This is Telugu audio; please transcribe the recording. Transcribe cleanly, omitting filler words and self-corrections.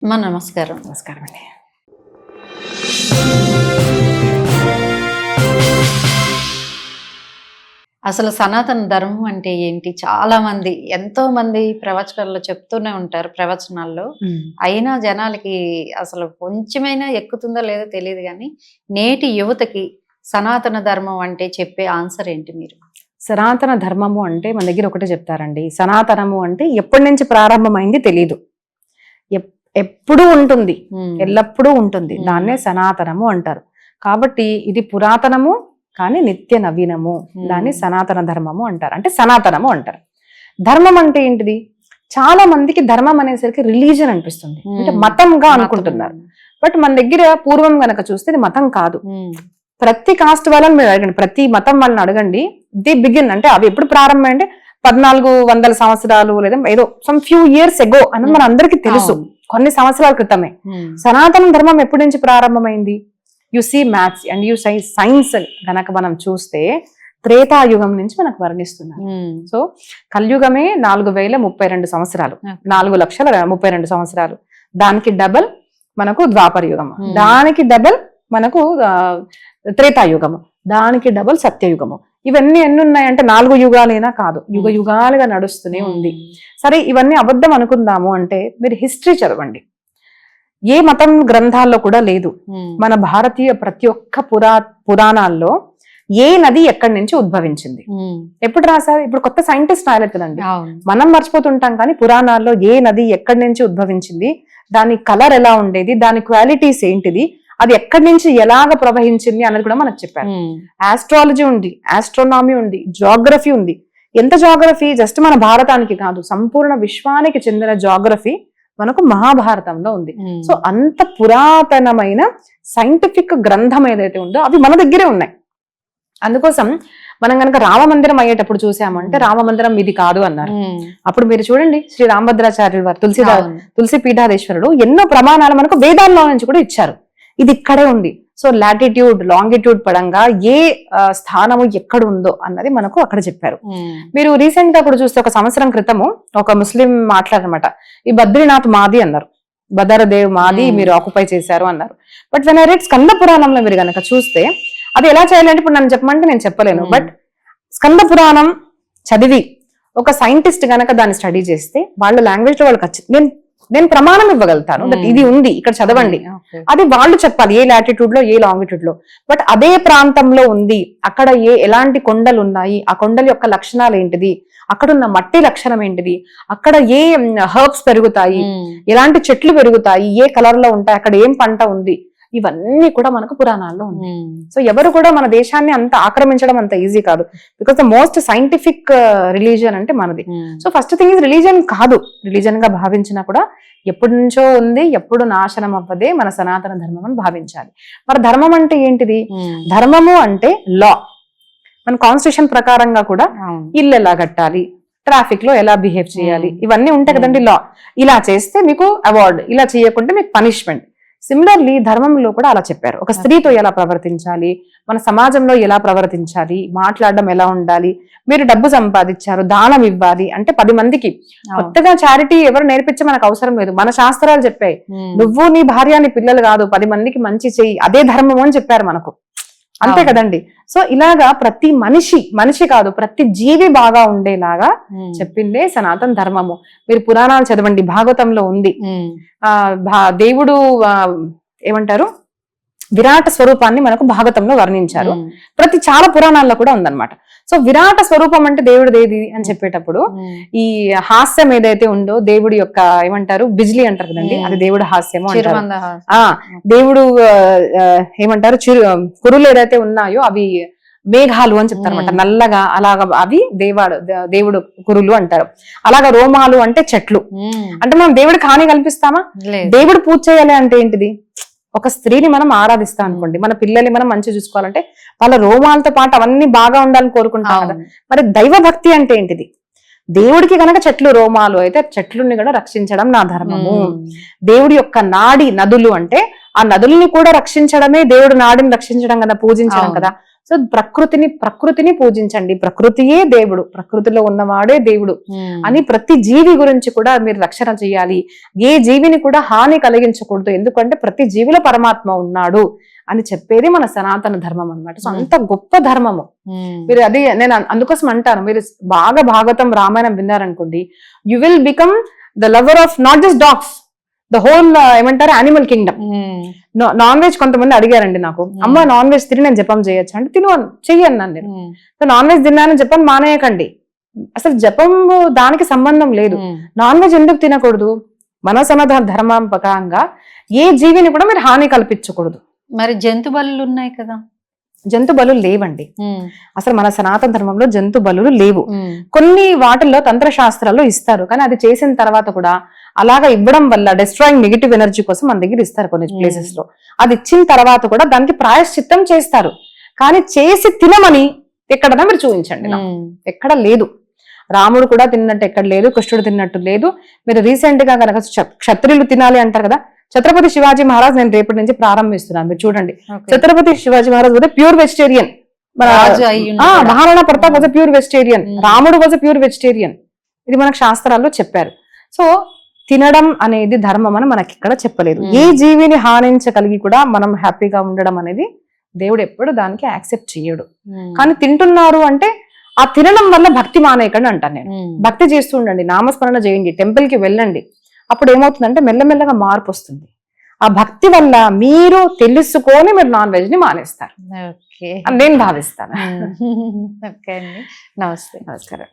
నమస్కారం. నమస్కారం అండి. అసలు సనాతన ధర్మం అంటే ఏంటి? చాలా మంది ఎంతో మంది ప్రవచనాల్లో చెప్తూనే ఉంటారు ప్రవచనాల్లో. అయినా జనాలకి అసలు కొంచెమైనా ఎక్కుతుందో లేదో తెలియదు కానీ నేటి యువతకి సనాతన ధర్మం అంటే చెప్పే ఆన్సర్ ఏంటి మీరు? సనాతన ధర్మము అంటే మన దగ్గర ఒకటే చెప్తారండి. సనాతనము అంటే ఎప్పటి నుంచి ప్రారంభమైంది తెలీదు, ఎప్పుడూ ఉంటుంది, ఎల్లప్పుడూ ఉంటుంది. దాన్నే సనాతనము అంటారు. కాబట్టి ఇది పురాతనము కానీ నిత్య నవీనము, దాన్ని సనాతన ధర్మము అంటారు. అంటే సనాతనము అంటారు. ధర్మం అంటే ఏంటిది? చాలా మందికి ధర్మం అనేసరికి రిలీజన్ అనిపిస్తుంది, అంటే మతంగా అనుకుంటున్నారు. బట్ మన దగ్గర పూర్వం గనక చూస్తే ఇది మతం కాదు. ప్రతి కాస్ట్ వాళ్ళని మీరు అడగండి, ప్రతి మతం వాళ్ళని అడగండి, ది బిగిన్ అంటే అవి ఎప్పుడు ప్రారంభం అంటే 1400 సంవత్సరాలు లేదా ఏదో సమ్ ఫ్యూ ఇయర్స్ ఎగో అన్నది మన అందరికీ తెలుసు, కొన్ని సంవత్సరాల క్రితమే. సనాతన ధర్మం ఎప్పటి నుంచి ప్రారంభమైంది? You see maths and you science గనక మనం చూస్తే త్రేతాయుగం నుంచి మనకు వర్ణిస్తున్నారు. సో కలియుగమే 4032 సంవత్సరాలు, 4,32,000 సంవత్సరాలు. దానికి డబల్ మనకు ద్వాపర యుగము, దానికి డబల్ మనకు త్రేతాయుగము, దానికి డబల్ సత్యయుగము. ఇవన్నీ ఎన్ని ఉన్నాయంటే 4 యుగాలైనా కాదు, యుగ యుగాలుగా నడుస్తూనే ఉంది. సరే ఇవన్నీ అబద్ధం అనుకుందాము అంటే మీరు హిస్టరీ చదవండి, ఏ మతం గ్రంథాల్లో కూడా లేదు. మన భారతీయ ప్రతి ఒక్క పురాణాల్లో ఏ నది ఎక్కడి నుంచి ఉద్భవించింది ఎప్పుడు రాశారు? ఇప్పుడు కొత్త సైంటిస్ట్ రాయలేదు కదండి, మనం మర్చిపోతుంటాం. కానీ పురాణాల్లో ఏ నది ఎక్కడి నుంచి ఉద్భవించింది, దాని కలర్ ఎలా ఉండేది, దాని క్వాలిటీస్ ఏంటిది, అది ఎక్కడి నుంచి ఎలాగ ప్రవహించింది అన్నది కూడా మనకు చెప్పారు. ఆస్ట్రాలజీ ఉంది, ఆస్ట్రోనామీ ఉంది, జాగ్రఫీ ఉంది. ఎంత జాగ్రఫీ? జస్ట్ మన భారతానికి కాదు, సంపూర్ణ విశ్వానికి చెందిన జాగ్రఫీ మనకు మహాభారతంలో ఉంది. సో అంత పురాతనమైన సైంటిఫిక్ గ్రంథం ఏదైతే ఉందో అవి మన దగ్గరే ఉన్నాయి. అందుకోసం మనం కనుక రామ మందిరం అయ్యేటప్పుడు చూసామంటే రామ మందిరం ఇది కాదు అన్నారు. అప్పుడు మీరు చూడండి, శ్రీ రామభద్రాచార్యులు వారు తులసి పీఠాధీశ్వరుడు ఎన్నో ప్రమాణాలు మనకు వేదాల్లో నుంచి కూడా ఇచ్చారు. ఇది ఇక్కడే ఉంది. సో లాటిట్యూడ్ లాంగిట్యూడ్ పరంగా ఏ స్థానము ఎక్కడ ఉందో అన్నది మనకు అక్కడ చెప్పారు. మీరు రీసెంట్ గా కూడా చూస్తే ఒక సంవత్సరం క్రితము ఒక ముస్లిం మాట్లాడనమాట, ఈ బద్రీనాథ్ మాది అన్నారు, బదరదేవ్ మాది మీరు ఆక్యుపై చేశారు అన్నారు. But when I read Skanda పురాణంలో మీరు గనక చూస్తే అది ఎలా చేయాలంటే ఇప్పుడు నన్ను చెప్పమంటే నేను చెప్పలేను. బట్ స్కంద పురాణం చదివి ఒక సైంటిస్ట్ గనక దాన్ని స్టడీ చేస్తే వాళ్ళ లాంగ్వేజ్ లో వాళ్ళకి నేను ప్రమాణం ఇవ్వగలుగుతాను, బట్ ఇది ఉంది ఇక్కడ చదవండి, అది వాళ్ళు చెప్పాలి ఏ లాటిట్యూడ్ లో ఏ లాంగిట్యూడ్ లో. బట్ అదే ప్రాంతంలో ఉంది, అక్కడ ఎలాంటి కొండలు ఉన్నాయి, ఆ కొండల యొక్క లక్షణాలు ఏంటిది, అక్కడ ఉన్న మట్టి లక్షణం ఏంటిది, అక్కడ ఏ హర్బ్స్ పెరుగుతాయి, ఎలాంటి చెట్లు పెరుగుతాయి, ఏ కలర్ లో ఉంటాయి, అక్కడ ఏం పంట ఉంది, ఇవన్నీ కూడా మనకు పురాణాల్లో ఉన్నాయి. సో ఎవరు కూడా మన దేశాన్ని అంత ఆక్రమించడం అంత ఈజీ కాదు, because the most scientific religion అంటే మనది. So first thing is religion కాదు, రిలీజియన్ గా భావించినా కూడా ఎప్పటి నుంచో ఉంది, ఎప్పుడు నాశనం అవ్వదే మన సనాతన ధర్మం అని భావించాలి. మరి ధర్మం అంటే ఏంటిది? ధర్మము అంటే లా. మన కాన్స్టిట్యూషన్ ప్రకారంగా కూడా ఇల్లు ఎలా కట్టాలి, ట్రాఫిక్ లో ఎలా బిహేవ్ చేయాలి, ఇవన్నీ ఉంటాయి కదండి లా. ఇలా చేస్తే మీకు అవార్డు, ఇలా చేయకుంటే మీకు పనిష్మెంట్. సిమిలర్లీ ధర్మంలో కూడా అలా చెప్పారు. ఒక స్త్రీతో ఎలా ప్రవర్తించాలి, మన సమాజంలో ఎలా ప్రవర్తించాలి, మాట్లాడడం ఎలా ఉండాలి, మీరు డబ్బు సంపాదించారు దానం ఇవ్వాలి అంటే 10 మందికి. కొత్తగా చారిటీ ఎవరు నేర్పించే మనకు అవసరం లేదు, మన శాస్త్రాలు చెప్పాయి. నువ్వు నీ భార్య నీ పిల్లలు కాదు 10 మందికి మంచి చెయ్యి, అదే ధర్మం అని చెప్పారు మనకు, అంతే కదండి. సో ఇలాగా ప్రతి మనిషి కాదు ప్రతి జీవి బాగా ఉండేలాగా చెప్పిందే సనాతన ధర్మము. మీరు పురాణాలు చదవండి, భాగవతంలో ఉంది. దేవుడు ఏమంటారు విరాట స్వరూపాన్ని మనకు భాగవతంలో వర్ణించారు, చాలా పురాణాల్లో కూడా ఉందన్నమాట. సో విరాట స్వరూపం అంటే దేవుడు ఏది అని చెప్పేటప్పుడు ఈ హాస్యం ఏదైతే ఉందో దేవుడి యొక్క ఏమంటారు బిజ్లీ అంటారు కదండి, అది దేవుడు హాస్యము అంటారు. దేవుడు ఏమంటారు కురులు ఏదైతే ఉన్నాయో అవి మేఘాలు అని చెప్తారు అనమాట, నల్లగా అలాగా అవి దేవుడు కురులు అంటారు. అలాగా రోమాలు అంటే చెట్లు. అంటే మనం దేవుడికి హాని కల్పిస్తామా? దేవుడు పూజ చేయాలి అంటే ఏంటిది? ఒక స్త్రీని మనం ఆరాధిస్తాం అనుకోండి, మన పిల్లల్ని మనం మంచిగా చూసుకోవాలంటే వాళ్ళ రోమాలతో పాటు అవన్నీ బాగా ఉండాలని కోరుకుంటాం కదా. మరి దైవ భక్తి అంటే ఏంటిది? దేవుడికి కనుక చెట్లు రోమాలు అయితే చెట్లుని కూడా రక్షించడం నా ధర్మము. దేవుడి యొక్క నాడి నదులు అంటే ఆ నదుల్ని కూడా రక్షించడమే దేవుడు నాడిని రక్షించడం కదా, పూజించడం కదా. సో ప్రకృతిని పూజించండి, ప్రకృతియే దేవుడు, ప్రకృతిలో ఉన్నవాడే దేవుడు అని ప్రతి జీవి గురించి కూడా మీరు రక్షణ చేయాలి. ఏ జీవిని కూడా హాని కలిగించకూడదు, ఎందుకంటే ప్రతి జీవిలో పరమాత్మ ఉన్నాడు అని చెప్పేది మన సనాతన ధర్మం అన్నమాట. సో అంత గొప్ప ధర్మము. మీరు అది నేను అందుకోసం అంటాను, మీరు బాగా భాగవతం రామాయణం విన్నారనుకోండి, you will become the lover of not just dogs, the whole ఏమంటారు యానిమల్ కింగ్డమ్. నాన్ వెజ్ కొంతమంది అడిగారండి నాకు, అమ్మ నాన్ వెజ్ తిని నేను జపం చేయొచ్చు అంటే, చెయ్యన్నాను నేను. సో నాన్ వెజ్ తిన్నాను జపం మానేయకండి, అసలు జపం దానికి సంబంధం లేదు. నాన్ వెజ్ ఎందుకు తినకూడదు? మన సనాతన ధర్మం ప్రకారంగా ఏ జీవిని కూడా మీరు హాని కల్పించకూడదు. మరి జంతు బలులు ఉన్నాయి కదా? జంతు బలు లేవండి, అసలు మన సనాతన ధర్మంలో జంతు బలులు లేవు. కొన్ని వాటిల్లో తంత్రశాస్త్రాల్లో ఇస్తారు, కానీ అది చేసిన తర్వాత కూడా అలాగా ఇవ్వడం వల్ల డిస్ట్రాయింగ్ నెగిటివ్ ఎనర్జీ కోసం మన దగ్గర ఇస్తారు కొన్ని ప్లేసెస్ లో. అది ఇచ్చిన తర్వాత కూడా దానికి ప్రాయశ్చిత్తం చేస్తారు, కానీ చేసి తినమని ఎక్కడన్నా మీరు చూపించండి. ఎక్కడ లేదు. రాముడు కూడా తిన్నట్టు ఎక్కడ లేదు, కృష్ణుడు తిన్నట్టు లేదు. మీరు రీసెంట్ గా కనుక క్షత్రియులు తినాలి అంటారు కదా, ఛత్రపతి శివాజీ మహారాజ్ నేను రేపటి నుంచి ప్రారంభిస్తున్నాను, మీరు చూడండి. Chhatrapati Shivaji Maharaj was pure vegetarian, Maharana Pratap was pure vegetarian, రాముడు వాజ్ ప్యూర్ వెజిటేరియన్. ఇది మనకు శాస్త్రాల్లో చెప్పారు. సో తినడం అనేది ధర్మం అని మనకి ఇక్కడ చెప్పలేదు. ఏ జీవిని హానించగలిగి కూడా మనం హ్యాపీగా ఉండడం అనేది దేవుడు ఎప్పుడు దానికి యాక్సెప్ట్ చేయడు. కానీ తింటున్నారు అంటే ఆ తినడం వల్ల భక్తి మానేయకండి అంటాను నేను. భక్తి చేస్తూ ఉండండి, నామస్మరణ చేయండి, టెంపుల్ కి వెళ్ళండి. అప్పుడు ఏమవుతుందంటే మెల్లమెల్లగా మార్పు వస్తుంది. ఆ భక్తి వల్ల మీరు తెలుసుకొని మీరు నాన్ వెజ్ ని మానేస్తారు అని నేను భావిస్తాను. ఓకే అండి, నమస్తే. నమస్కారం.